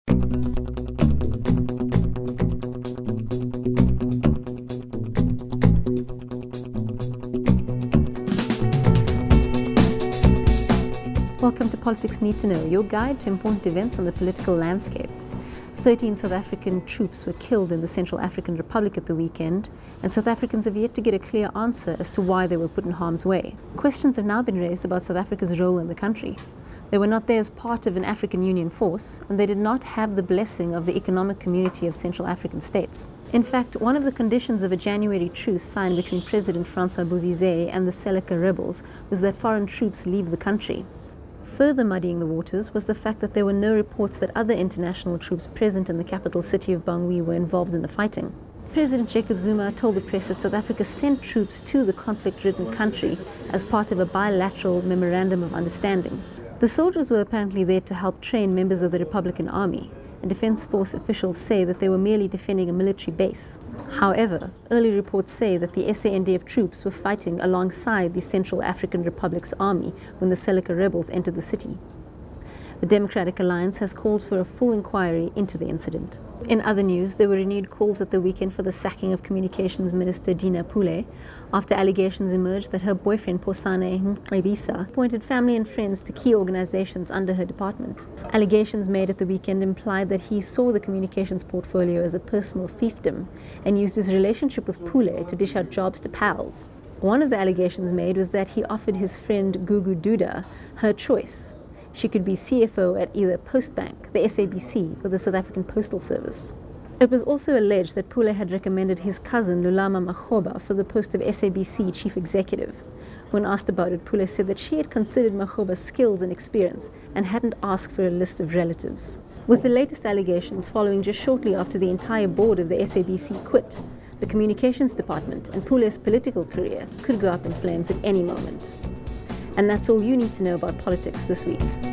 Welcome to Politics Need to Know, your guide to important events on the political landscape. 13 South African troops were killed in the Central African Republic at the weekend, and South Africans have yet to get a clear answer as to why they were put in harm's way. Questions have now been raised about South Africa's role in the country. They were not there as part of an African Union force, and they did not have the blessing of the Economic Community of Central African States. In fact, one of the conditions of a January truce signed between President Francois Bozize and the Seleka rebels was that foreign troops leave the country. Further muddying the waters was the fact that there were no reports that other international troops present in the capital city of Bangui were involved in the fighting. President Jacob Zuma told the press that South Africa sent troops to the conflict-ridden country as part of a bilateral memorandum of understanding. The soldiers were apparently there to help train members of the Republican Army, and Defense Force officials say that they were merely defending a military base. However, early reports say that the SANDF troops were fighting alongside the Central African Republic's army when the Seleka rebels entered the city. The Democratic Alliance has called for a full inquiry into the incident. In other news, there were renewed calls at the weekend for the sacking of Communications Minister Dina Pule after allegations emerged that her boyfriend Posane Mcebisa appointed family and friends to key organizations under her department. Allegations made at the weekend implied that he saw the communications portfolio as a personal fiefdom and used his relationship with Pule to dish out jobs to pals. One of the allegations made was that he offered his friend Gugu Duda her choice. She could be CFO at either Postbank, the SABC, or the South African Postal Service. It was also alleged that Pule had recommended his cousin Lulama Makgoba for the post of SABC Chief Executive. When asked about it, Pule said that she had considered Makgoba's skills and experience and hadn't asked for a list of relatives. With the latest allegations following just shortly after the entire board of the SABC quit, the communications department and Pule's political career could go up in flames at any moment. And that's all you need to know about politics this week.